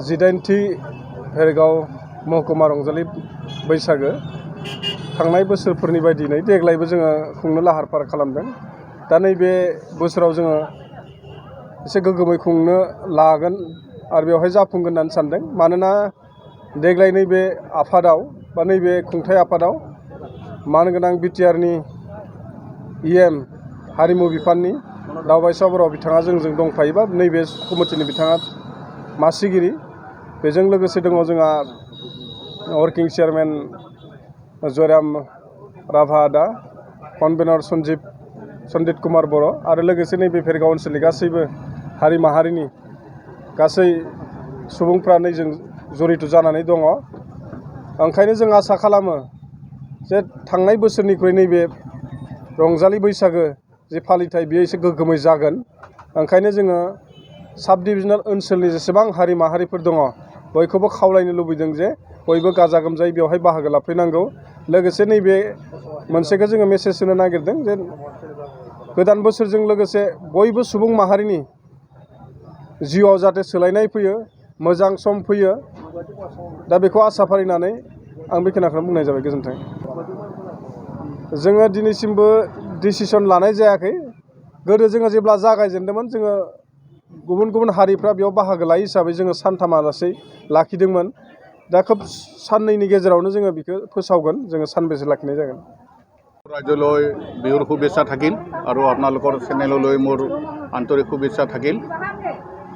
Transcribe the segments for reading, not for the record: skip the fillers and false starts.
जिदाइनथि भेरगाव महकुमा रंजालि बैसागो थांनाय बोसोरफोरनि बायदियै देग्लायबो जोङो खुंनो लाहार फाहार खालामदों। दा नैबे बोसोराव जोङो एसे गोग्गोमै खुंनो लागोन आरो बेवहाय जाफुंगोन होननानै सानदों। मानोना देग्लाय नैबे आफादाव बा नैबे खुंथाय आफादाव मानगोनां बिटिआरनि इएम हारिमु बिफाननि दावबायसा बर' बिथाङा जोंजों दंफायोबा नैबे कमिटिनि बिथाङा मासिगिरि। बेजों लोगोसे दङ जोंहा वर्किं चेयारमेन जयराम राभा आदा, कनभेनर सन्दिप कुमार बर' आरो लोगोसे नैबे भेरगाव ओनसोलनि गासैबो हारि माहारिनि गासै सुबुंफ्रा नैजों जड़ित जानानै दङ। ओंखायनो जों आसा खालामो जे थांनाय बोसोरनिख्रुइ नैबे रंजालि बैसागो जे फालिथाय बेयो एसे गोग्गोमै जागोन। ओंखायनो जोङो साब डिभिजनेल ओनसोलनि जेसेबां हारि माहारिफोर दङ बयखौबो खावलायनो लुबैदों जे बयबो गाजा गोमजायै बेवहाय बाहागो लाफैनांगौ। लोगोसे नैबे मोनसेखौ जोङो मेसेज होनो नागिरदों जे गोदान बोसोरजों लोगोसे बयबो सुबुं माहारिनि जिउआव जाहाथे सोलायनाय फैयो, मोजां सम फैयो। दा बेखौ आसा फारिनानै आं बे खोनाखौनो बुंनाय जाबाय। गोजोन्थों। जोङो दिनैसिमबो डिसिसन लानाय जायाखै। गोदो जोङो जेब्ला जागायजेनदोंमोन जोङो गुबुन गुबुन हारिफ्रा बेयाव बाहागो लायै हिसाबै जोङो सानथामालासै लाखिदोंमोन। दा खोब साननैनि गेजेरावनो जोङो बेखौ फोसावगोन। जोङो सानबेसे लाखिनाय जागोन। ৰাজ্যলৈ বিহুৰ শুভেচ্ছা থাকিল আৰু আপোনালোকৰ চেনেললৈ মোৰ আন্তৰিক শুভেচ্ছা থাকিল।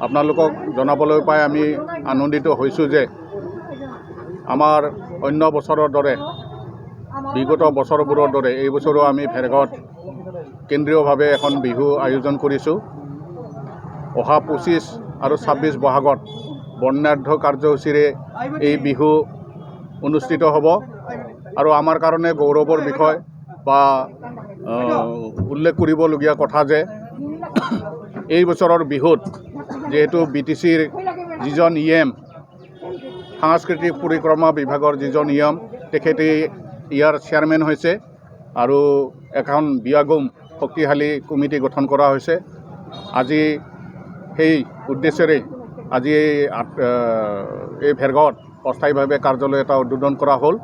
আপোনালোকক জনাবলৈ পাই আমি আনন্দিত হৈছোঁ যে আমাৰ অন্য বছৰৰ দৰে বিগত বছৰবোৰৰ দৰে এই বছৰো আমি ভেৰগাঁৱত কেন্দ্ৰীয়ভাৱে এখন বিহু আয়োজন কৰিছোঁ। অহা 25 আৰু 26 বহাগত বৰ্ণাঢ্য কাৰ্যসূচীৰে এই বিহু অনুষ্ঠিত হ'ব আৰু আমাৰ কাৰণে গৌৰৱৰ বিষয় বা উল্লেখ কৰিবলগীয়া কথা যে এই বছৰৰ বিহুত যেহেতু BTCৰ যিজন ইএম সাংস্কৃতিক পৰিক্ৰমা বিভাগৰ যিজন ইএম তেখেতে ইয়াৰ চেয়াৰমেন হৈছে আৰু এখন বিয়াগুম শক্তিশালী কমিটি গঠন কৰা হৈছে। আজি সেই উদ্দেশ্যেৰে আজি এই ভেৰগাঁৱত অস্থায়ীভাৱে কাৰ্যালয় এটা উদ্বোধন কৰা হ'ল।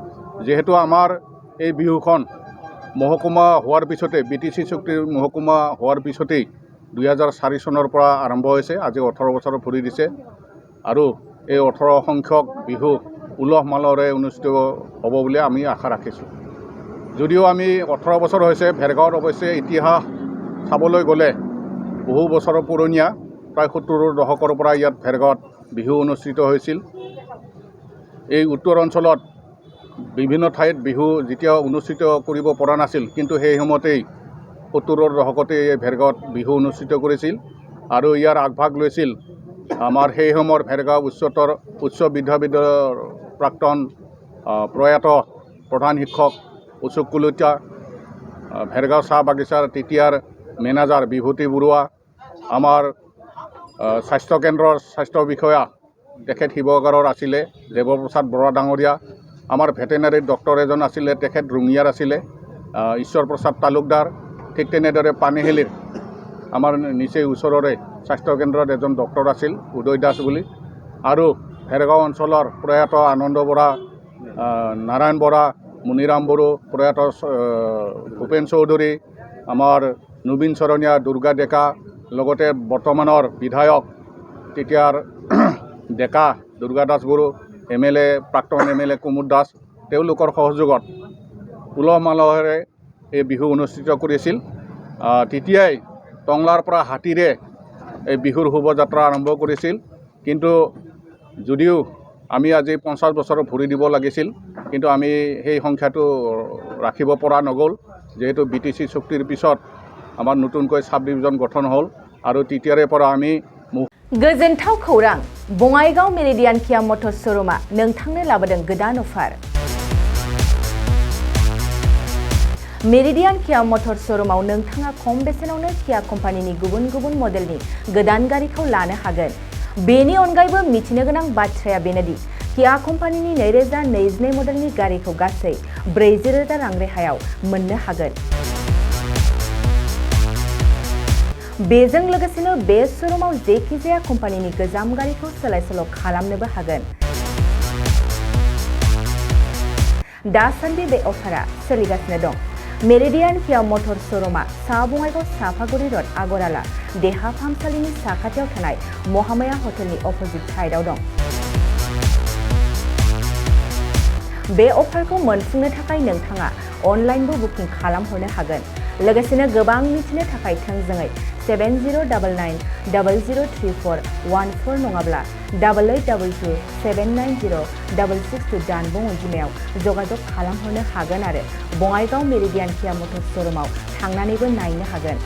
যিহেতু আমাৰ এই বিহুখন মহকুমা হোৱাৰ পিছতে BTC চুক্তিৰ মহকুমা হোৱাৰ পিছতেই 2004 চনৰ পৰা আৰম্ভ হৈছে। আজি 18 বছৰ ভৰি দিছে আৰু এই 18 সংখ্যক বিহু উলহ মালহেৰে অনুষ্ঠিত হ'ব বুলি আমি আশা ৰাখিছোঁ। যদিও আমি 18 বছৰ হৈছে, ভেৰগাঁৱত অৱশ্যে ইতিহাস চাবলৈ গ'লে বহু বছৰ পুৰণীয়া। প্ৰায় 70ৰ দশকৰ পৰা ইয়াত ভেৰগাঁৱত বিহু অনুষ্ঠিত হৈছিল। এই উত্তৰ অঞ্চলত বিভিন্ন ঠাইত বিহু যেতিয়া অনুষ্ঠিত কৰিব পৰা নাছিল, কিন্তু সেই সময়তেই 70ৰ দশকতে এই ভেৰগাঁৱত বিহু অনুষ্ঠিত কৰিছিল আৰু ইয়াৰ আগভাগ লৈছিল আমাৰ সেই সময়ৰ ভেৰগাঁও উচ্চ বিদ্যালয়ৰ প্ৰাক্তন প্ৰয়াত প্ৰধান শিক্ষক অশোক কলিতা, ভেৰগাঁও চাহ বাগিচাৰ তেতিয়াৰ মেনেজাৰ বিভূতি বৰুৱা, আমাৰ স্বাস্থ্য কেন্দ্ৰৰ স্বাস্থ্য বিষয়া তেখেত শিৱসাগৰৰ আছিলে দেৱপ্ৰসাদ বৰা ডাঙৰীয়া, আমাৰ ভেটেনাৰী ডক্টৰ এজন আছিলে তেখেত ৰঙিয়াৰ আছিলে ঈশ্বৰ প্ৰসাদ তালুকদাৰ। ঠিক তেনেদৰে পানীহেলিৰ আমাৰ নিচেই ওচৰৰে স্বাস্থ্যকেন্দ্ৰত এজন ডক্টৰ আছিল উদয় দাস বুলি, আৰু ভেৰগাঁও অঞ্চলৰ প্ৰয়াত আনন্দ বৰা, নাৰায়ণ বৰা, মুনিৰাম বড়ো, প্ৰয়াত ভূপেন চৌধুৰী, আমাৰ নবীন চৰণীয়া, দুৰ্গা ডেকা, লগতে বৰ্তমানৰ বিধায়ক তেতিয়াৰ ডেকা দুৰ্গা দাস বড়ো, MLA প্ৰাক্তন MLA কুমুদ দাস, তেওঁলোকৰ সহযোগত উলহ মালহেৰে এই বিহু অনুষ্ঠিত কৰিছিল। তেতিয়াই টংলাৰ পৰা হাতীৰে এই বিহুৰ শোভাযাত্ৰা আৰম্ভ কৰিছিল। কিন্তু যদিও আমি আজি 50 বছৰ ভৰি দিব লাগিছিল, কিন্তু আমি সেই সংখ্যাটো ৰাখিব পৰা নগ'ল। যেহেতু BTC চুক্তিৰ পিছত আমাৰ নতুনকৈ সাব ডিভিজন গঠন হ'ল আৰু তেতিয়াৰে পৰা আমি गोजोनथाव खौरां बङाइगाव मेरिडियान किया मटर श'रुमआ नोंथांनो लाबोदों गोदान अफार। मेरिडियान किया मटर श'रुमआव नोंथाङा खम बेसेनावनो किया कम्पानिनि गुबुन गुबुन मडेलनि गोदान गारिखौ लानो हागोन। बेनि अनगायैबो मिथिनो गोनां बाथ्राया बेनोदि किया कम्पानिनि 2022 मडेलनि गारिखौ गासै 40,000 रां रेहायाव मोननो हागोन। बेजों लोगोसेनो बे शोरूमाव जेखिजाया कम्पानिनि गोजाम गारिखौ सोलाय सोल' खालामनोबो हागोन। दासान्दि बे अफारा सोलिगासिनो दं। मेरिडियान किया मटर्स शोरूमा सा बङाइगाव साफागुरि रड आगराला देहा फाहामसालिनि साखाथियाव थानाय महामाया हटेलनि अपोजिट साइडआव दं। बे अफारखौ मोनफुंनो थाखाय नोंथाङा अनलाइनबो बुकिं खालामहरनो हागोन। लोगोसेनो गोबां मिथिनो थाखाय थोंजोङै 7099003414 नङाब्ला 8822790662 जानबुं अनजिमायाव जगाजग खालामहरनो हागोन आरो बङाइगाव मेरिडियान किया मटर्स शोरूमाव थांनानैबो नायनो हागोन।